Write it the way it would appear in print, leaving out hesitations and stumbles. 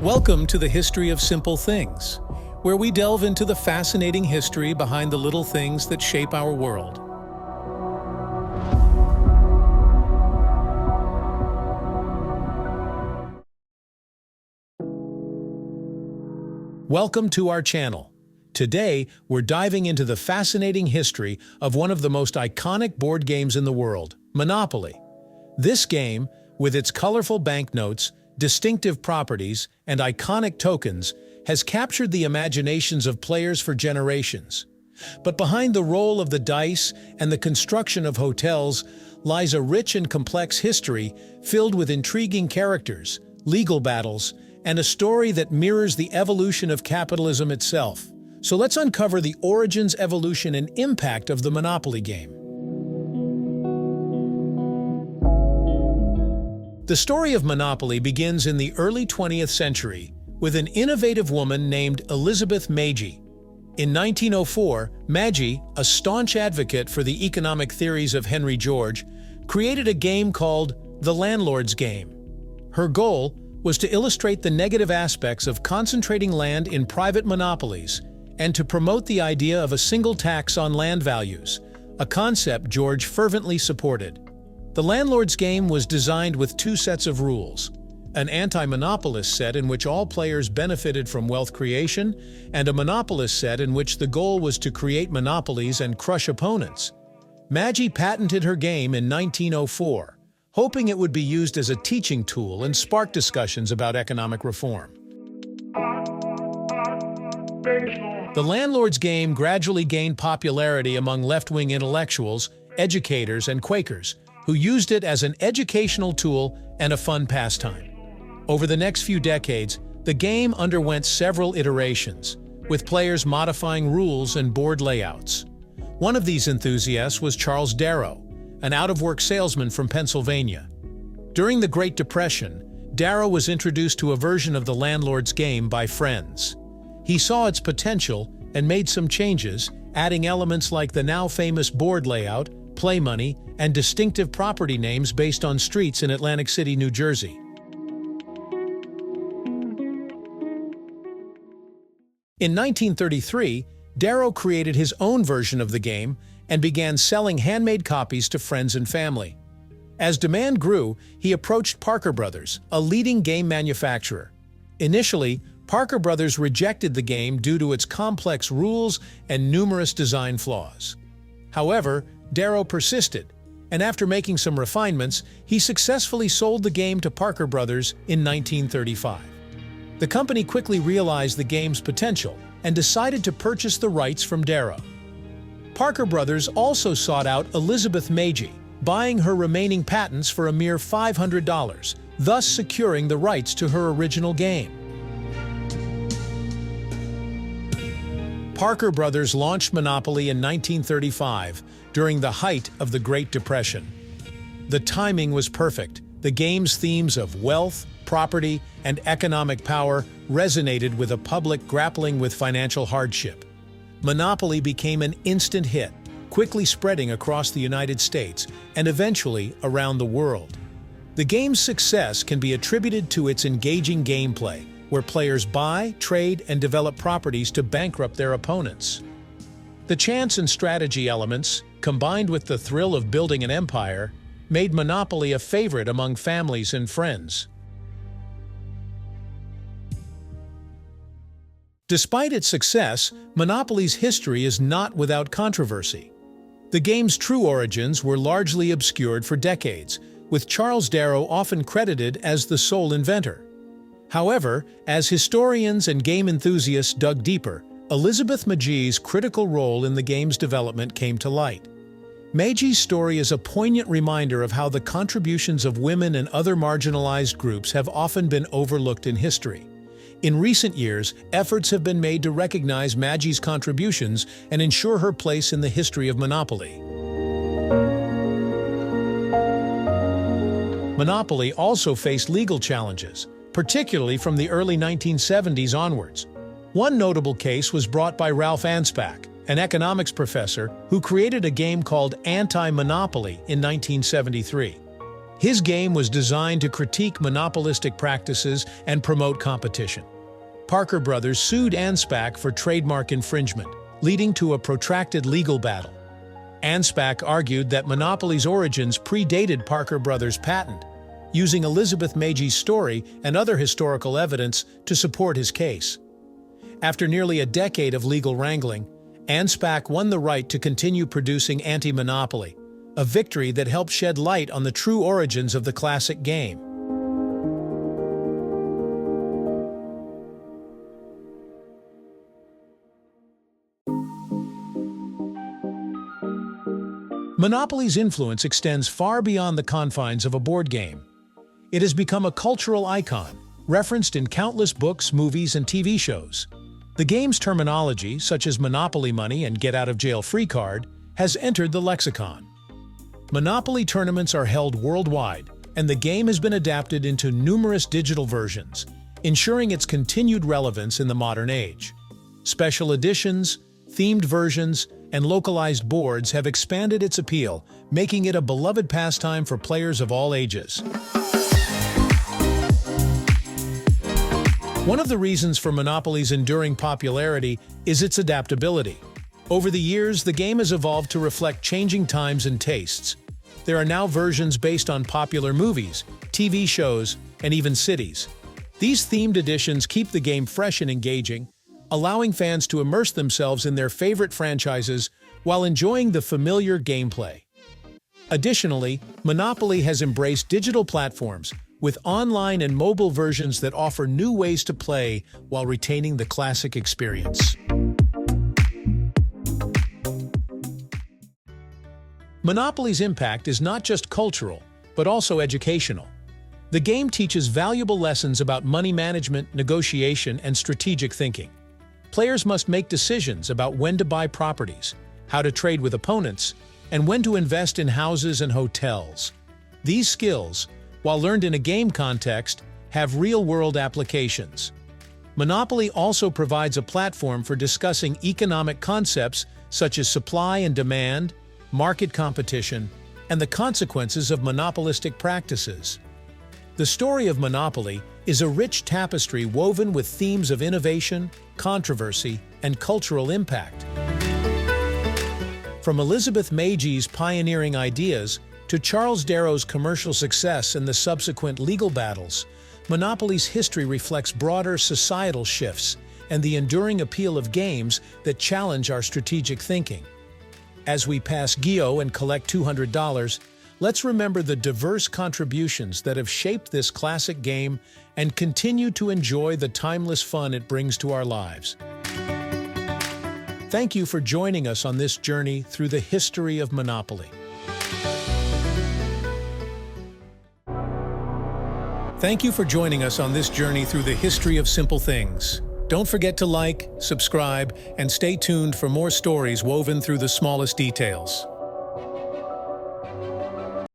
Welcome to the History of Simple Things, where we delve into the fascinating history behind the little things that shape our world. Welcome to our channel. Today, we're diving into the fascinating history of one of the most iconic board games in the world, Monopoly. This game, with its colorful banknotes, distinctive properties, and iconic tokens, has captured the imaginations of players for generations. But behind the roll of the dice and the construction of hotels lies a rich and complex history filled with intriguing characters, legal battles, and a story that mirrors the evolution of capitalism itself. So let's uncover the origins, evolution, and impact of the Monopoly game. The story of Monopoly begins in the early 20th century with an innovative woman named Elizabeth Magie. In 1904, Magie, a staunch advocate for the economic theories of Henry George, created a game called the Landlord's Game. Her goal was to illustrate the negative aspects of concentrating land in private monopolies and to promote the idea of a single tax on land values, a concept George fervently supported. The Landlord's Game was designed with two sets of rules: an anti-monopolist set in which all players benefited from wealth creation, and a monopolist set in which the goal was to create monopolies and crush opponents. Magie patented her game in 1904, hoping it would be used as a teaching tool and spark discussions about economic reform. The Landlord's Game gradually gained popularity among left-wing intellectuals, educators, and Quakers, who used it as an educational tool and a fun pastime. Over the next few decades, the game underwent several iterations, with players modifying rules and board layouts. One of these enthusiasts was Charles Darrow, an out-of-work salesman from Pennsylvania. During the Great Depression, Darrow was introduced to a version of the Landlord's Game by friends. He saw its potential and made some changes, adding elements like the now famous board layout, play money, and distinctive property names based on streets in Atlantic City, New Jersey. In 1933, Darrow created his own version of the game and began selling handmade copies to friends and family. As demand grew, he approached Parker Brothers, a leading game manufacturer. Initially, Parker Brothers rejected the game due to its complex rules and numerous design flaws. However, Darrow persisted, and after making some refinements, he successfully sold the game to Parker Brothers in 1935. The company quickly realized the game's potential and decided to purchase the rights from Darrow. Parker Brothers also sought out Elizabeth Magie, buying her remaining patents for a mere $500, thus securing the rights to her original game. Parker Brothers launched Monopoly in 1935, during the height of the Great Depression. The timing was perfect. The game's themes of wealth, property, and economic power resonated with a public grappling with financial hardship. Monopoly became an instant hit, quickly spreading across the United States and eventually around the world. The game's success can be attributed to its engaging gameplay, where players buy, trade, and develop properties to bankrupt their opponents. The chance and strategy elements, combined with the thrill of building an empire, made Monopoly a favorite among families and friends. Despite its success, Monopoly's history is not without controversy. The game's true origins were largely obscured for decades, with Charles Darrow often credited as the sole inventor. However, as historians and game enthusiasts dug deeper, Elizabeth Magie's critical role in the game's development came to light. Magie's story is a poignant reminder of how the contributions of women and other marginalized groups have often been overlooked in history. In recent years, efforts have been made to recognize Magie's contributions and ensure her place in the history of Monopoly. Monopoly also faced legal challenges, particularly from the early 1970s onwards. One notable case was brought by Ralph Anspach, an economics professor who created a game called Anti-Monopoly in 1973. His game was designed to critique monopolistic practices and promote competition. Parker Brothers sued ANSPAC for trademark infringement, leading to a protracted legal battle. ANSPAC argued that Monopoly's origins predated Parker Brothers' patent, using Elizabeth Magie's story and other historical evidence to support his case. After nearly a decade of legal wrangling, ANSPAC won the right to continue producing anti-monopoly, a victory that helped shed light on the true origins of the classic game. Monopoly's influence extends far beyond the confines of a board game. It has become a cultural icon, referenced in countless books, movies, and TV shows. The game's terminology, such as Monopoly money and get-out-of-jail-free card, has entered the lexicon. Monopoly tournaments are held worldwide, and the game has been adapted into numerous digital versions, ensuring its continued relevance in the modern age. Special editions, themed versions, and localized boards have expanded its appeal, making it a beloved pastime for players of all ages. One of the reasons for Monopoly's enduring popularity is its adaptability. Over the years, the game has evolved to reflect changing times and tastes. There are now versions based on popular movies, TV shows, and even cities. These themed editions keep the game fresh and engaging, allowing fans to immerse themselves in their favorite franchises while enjoying the familiar gameplay. Additionally, Monopoly has embraced digital platforms, with online and mobile versions that offer new ways to play while retaining the classic experience. Monopoly's impact is not just cultural, but also educational. The game teaches valuable lessons about money management, negotiation, and strategic thinking. Players must make decisions about when to buy properties, how to trade with opponents, and when to invest in houses and hotels. These skills, while learned in a game context, have real-world applications. Monopoly also provides a platform for discussing economic concepts such as supply and demand, market competition, and the consequences of monopolistic practices. The story of Monopoly is a rich tapestry woven with themes of innovation, controversy, and cultural impact. From Elizabeth Magie's pioneering ideas to Charles Darrow's commercial success and the subsequent legal battles, Monopoly's history reflects broader societal shifts and the enduring appeal of games that challenge our strategic thinking. As we pass Gio and collect $200, let's remember the diverse contributions that have shaped this classic game and continue to enjoy the timeless fun it brings to our lives. Thank you for joining us on this journey through the history of Monopoly. Thank you for joining us on this journey through the history of simple things. Don't forget to like, subscribe, and stay tuned for more stories woven through the smallest details.